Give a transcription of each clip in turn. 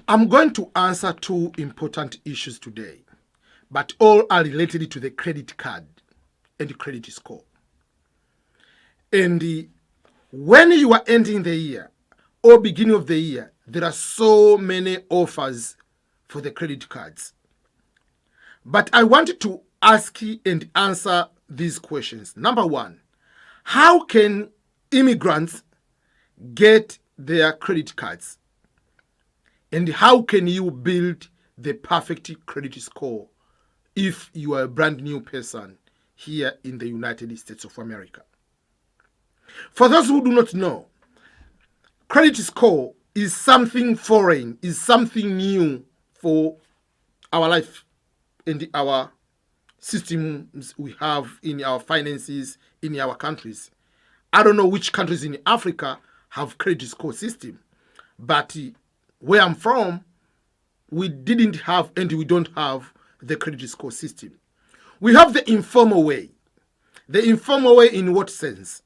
I'm going to answer two important issues today, but all are related to the credit card and the credit score. And when you are ending the year or beginning of the year, there are so many offers for the credit cards. But I wanted to ask and answer these questions. Number one, how can immigrants get their credit cards? And how can you build the perfect credit score if you are a brand new person here in the United States of America? For those who do not know, credit score is something foreign, is something new for our life and our systems we have in our finances in our countries. I don't know which countries in Africa have credit score system, but where I'm from, we didn't have and we don't have the credit score system. We have the informal way. The informal way in what sense?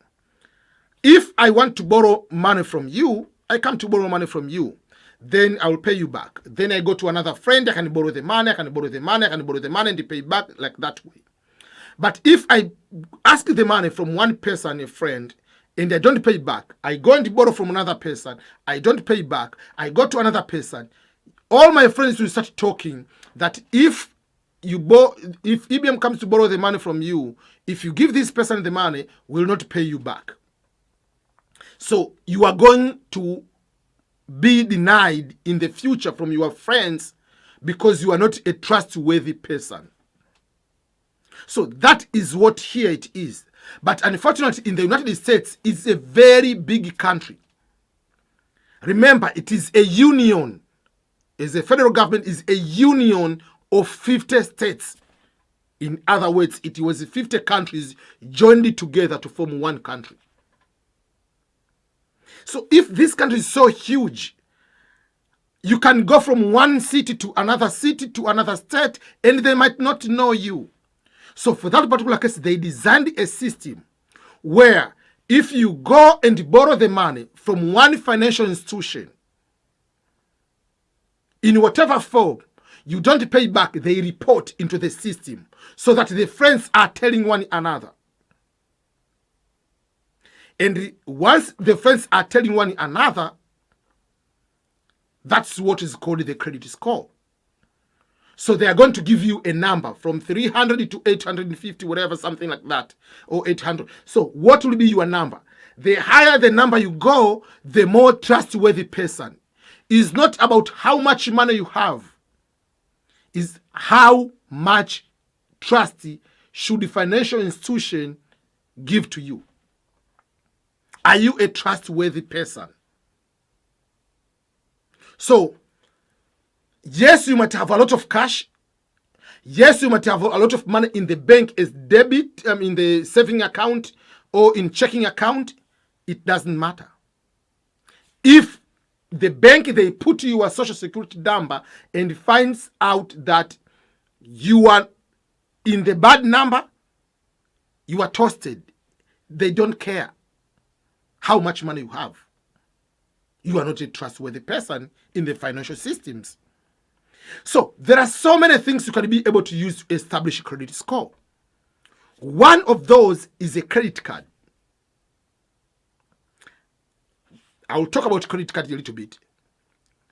If I want to borrow money from you, I come to borrow money from you. Then I will pay you back. Then I go to another friend, I can borrow the money, I can borrow the money, I can borrow the money and pay back like that way. But if I ask the money from one person, a friend, and I don't pay back, I go and borrow from another person, I don't pay back, I go to another person, all my friends will start talking that if IBM comes to borrow the money from you, if you give this person the money, will not pay you back. So you are going to be denied in the future from your friends because you are not a trustworthy person. So that is what here it is. But unfortunately, in the United States, it's a very big country. Remember, it is a union. As a federal government is a union of 50 states. In other words, it was 50 countries joined together to form one country. So if this country is so huge, you can go from one city to another state, and they might not know you. So for that particular case, they designed a system where if you go and borrow the money from one financial institution, in whatever form, you don't pay back, they report into the system so that the friends are telling one another. And once the friends are telling one another, that's what is called the credit score. So they are going to give you a number from 300 to 850, whatever, something like that, or 800. So what will be your number? The higher the number you go, the more trustworthy person. It's not about how much money you have. It's how much trust should the financial institution give to you. Are you a trustworthy person? So, yes, you might have a lot of cash. Yes, you might have a lot of money in the bank as debit, in the saving account or in checking account. It doesn't matter. If the bank, they put you a social security number and finds out that you are in the bad number, you are toasted. They don't care how much money you have. You are not a trustworthy person in the financial systems. So there are so many things you can be able to use to establish a credit score. One of those is a credit card. I will talk about credit card a little bit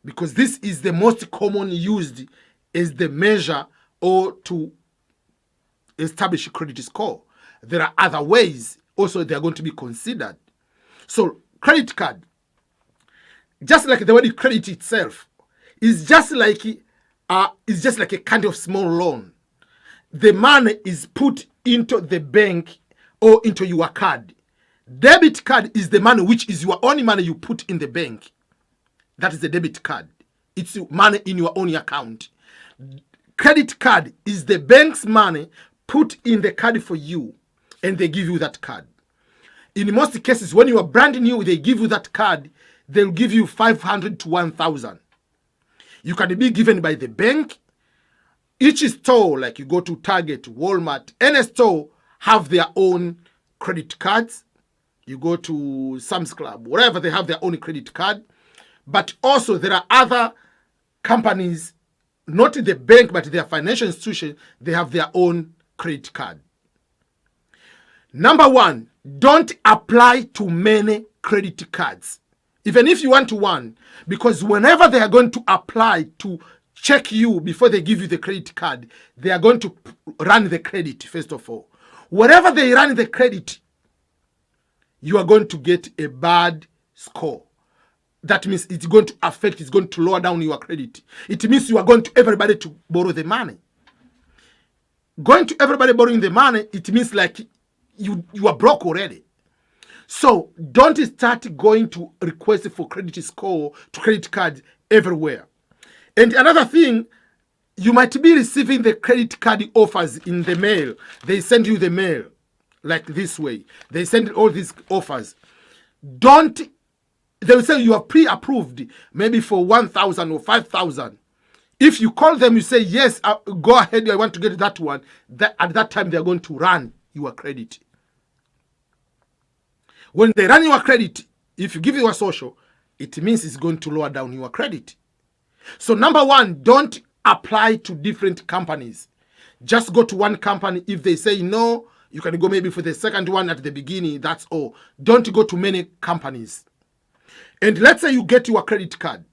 because this is the most common used as the measure or to establish a credit score. There are other ways also they are going to be considered. So credit card, just like the word credit itself, is just like a kind of small loan. The money is put into the bank or into your card. Debit card is the money which is your only money you put in the bank. That is the debit card. It's money in your own account. Credit card is the bank's money put in the card for you, and they give you that card. In most cases, when you are brand new, they give you that card. They'll give you 500 to 1,000. You can be given by the bank. Each store, like you go to Target, Walmart, any store, have their own credit cards. You go to Sam's Club, wherever, they have their own credit card. But also there are other companies, not the bank, but their financial institution, they have their own credit card. Number one, don't apply to many credit cards, even if you want one, because whenever they are going to apply to check you before they give you the credit card, they are going to run the credit first of all. Wherever they run the credit, you are going to get a bad score. That means it's going to affect, it's going to lower down your credit. It means you are going to everybody to borrow the money. Going to everybody borrowing the money, it means like you are broke already. So don't start going to request for credit score to credit card everywhere. And another thing, you might be receiving the credit card offers in the mail. They send you the mail like this way. They send all these offers. They will say you are pre-approved, maybe for 1,000 or 5,000. If you call them, you say, yes, go ahead, I want to get that one. At that time, they are going to run your credit. When they run your credit, if you give your social, it means it's going to lower down your credit. So number one, don't apply to different companies. Just go to one company. If they say no, you can go maybe for the second one at the beginning. That's all. Don't go to many companies. And let's say you get your credit card.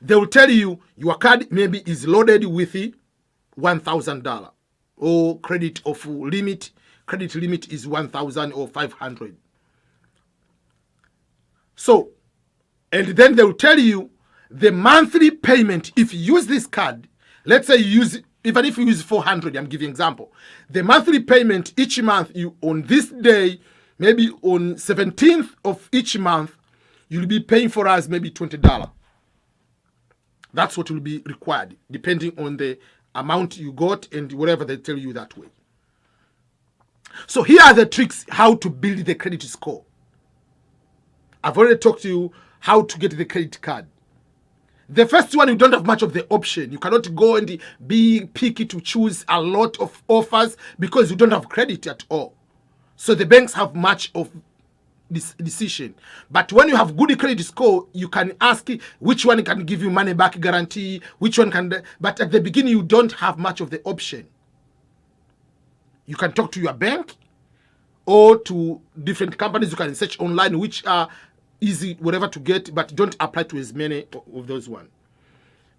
They will tell you your card maybe is loaded with $1,000 or credit of limit. Credit limit is 1,000 or 500. So, and then they will tell you the monthly payment. If you use this card, let's say you use, even if you use 400, I'm giving an example. The monthly payment each month, you on this day, maybe on 17th of each month, you'll be paying for us maybe $20. That's what will be required, depending on the amount you got and whatever they tell you that way. So here are the tricks how to build the credit score. I've already talked to you how to get the credit card. The first one, you don't have much of the option. You cannot go and be picky to choose a lot of offers because you don't have credit at all. So the banks have much of this decision. But when you have good credit score, you can ask which one can give you money back guarantee, which one can. But at the beginning, you don't have much of the option. You can talk to your bank or to different companies. You can search online which are easy, whatever to get, but don't apply to as many of those ones.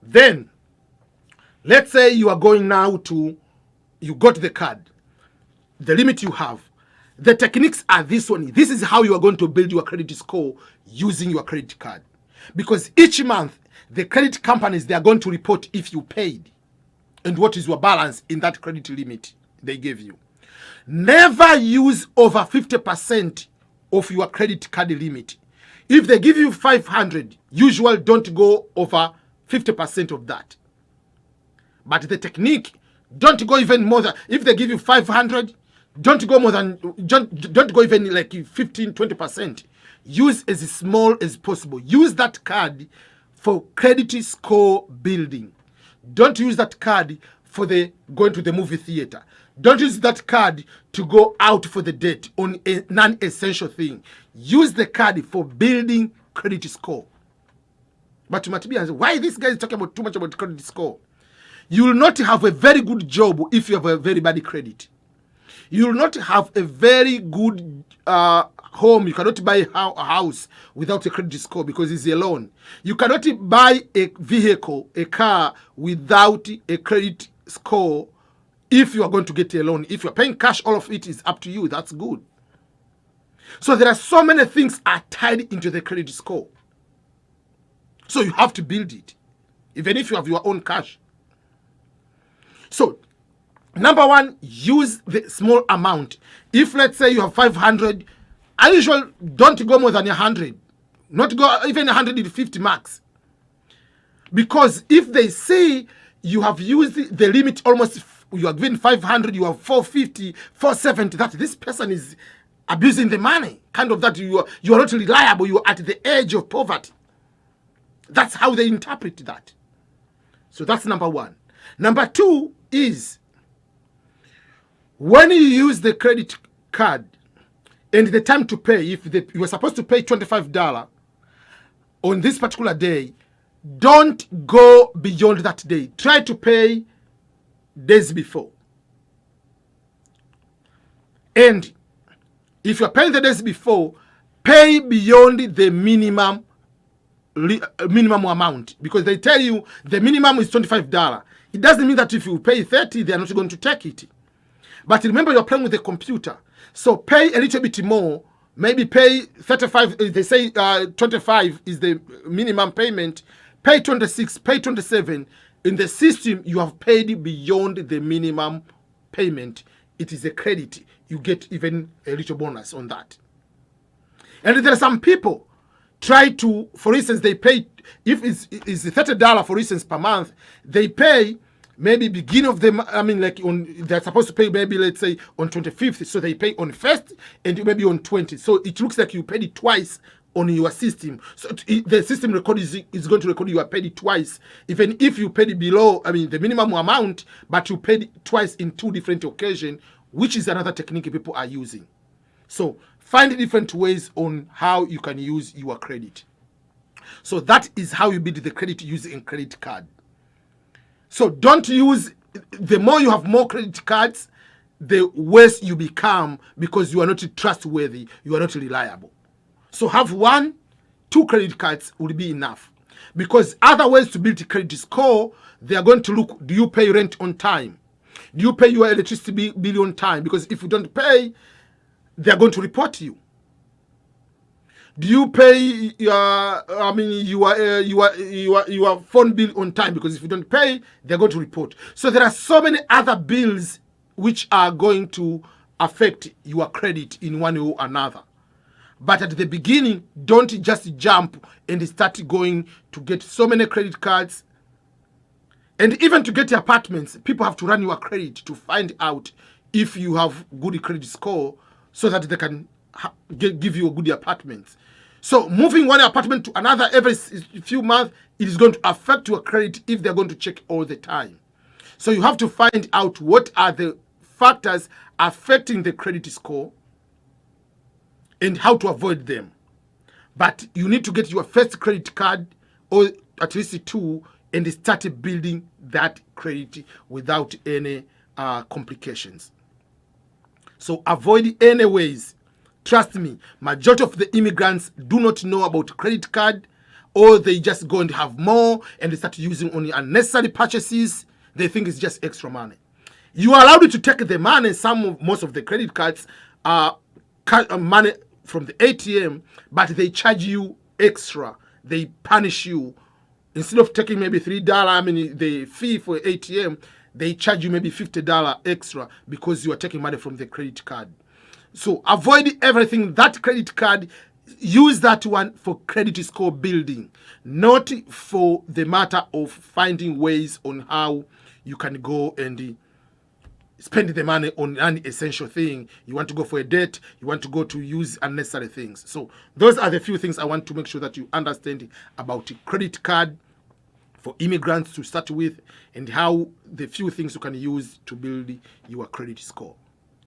Then, let's say you are going now to, you got the card, the limit you have. The techniques are this one. This is how you are going to build your credit score using your credit card. Because each month, the credit companies, they are going to report if you paid and what is your balance in that credit limit they gave you. Never use over 50% of your credit card limit. If they give you 500, usually don't go over 50% of that. But the technique, don't go even more than, if they give you 500, don't go more than, don't go even like 15, 20%. Use as small as possible. Use that card for credit score building. Don't use that card for the going to the movie theater. Don't use that card to go out for the date on a non-essential thing. Use the card for building credit score. But you might be asking, why this guy is talking about too much about credit score? You will not have a very good job if you have a very bad credit. You will not have a very good home. You cannot buy a house without a credit score because it's a loan. You cannot buy a vehicle, a car, without a credit score. If you are going to get a loan, if you're paying cash, all of it is up to you. That's good. So there are so many things are tied into the credit score. So you have to build it, even if you have your own cash. So, number one, use the small amount. If let's say you have 500, I usually don't go more than 100. Not go even 150 max. Because if they say you have used the limit almost, you are given 500, you have 450, 470, that this person is abusing the money. Kind of that you are not reliable, you are at the edge of poverty. That's how they interpret that. So that's number one. Number two is when you use the credit card and the time to pay, if you were supposed to pay $25 on this particular day, don't go beyond that day. Try to pay days before. And if you're paying the days before, pay beyond the minimum amount, because they tell you the minimum is $25. It doesn't mean that if you pay 30, they are not going to take it. But remember, you're playing with the computer. So pay a little bit more. Maybe pay 35. They say 25 is the minimum payment. Pay 26, pay 27. In the system, you have paid beyond the minimum payment. It is a credit. You get even a little bonus on that. And there are some people try to, for instance, they pay, if it's $30, for instance, per month, they pay maybe beginning of the, they're supposed to pay maybe, let's say, on 25th, so they pay on 1st and maybe on 20th. So it looks like you paid it twice on your system. So the system record is going to record you are paid it twice, even if you paid it below, the minimum amount, but you paid it twice in 2 different occasions, which is another technique people are using. So find different ways on how you can use your credit. So that is how you build the credit using credit card. So don't use, the more you have more credit cards, the worse you become, because you are not trustworthy, you are not reliable. So have 1, 2 credit cards will be enough. Because other ways to build a credit score, they are going to look, do you pay rent on time? Do you pay your electricity bill on time? Because if you don't pay, they are going to report you. Do you pay your phone bill on time? Because if you don't pay, they're going to report. So there are so many other bills which are going to affect your credit in one way or another. But at the beginning, don't just jump and start going to get so many credit cards. And even to get apartments, people have to run your credit to find out if you have good credit score, so that they can give you a good apartment. So moving one apartment to another every few months, it is going to affect your credit if they're going to check all the time. So you have to find out what are the factors affecting the credit score and how to avoid them. But you need to get your first credit card, or at least 2, and start building that credit without any complications. So avoid any ways. Trust me, majority of the immigrants do not know about credit card, or they just go and have more and they start using only unnecessary purchases. They think it's just extra money. You are allowed to take the money. Most of the credit cards are money from the ATM, but they charge you extra. They punish you. Instead of taking maybe $3, the fee for ATM, they charge you maybe $50 extra because you are taking money from the credit card. So avoid everything. That credit card, use that one for credit score building, not for the matter of finding ways on how you can go and spend the money on an essential thing. You want to go for a date, you want to go to use unnecessary things. So those are the few things I want to make sure that you understand about credit card for immigrants to start with, and how the few things you can use to build your credit score.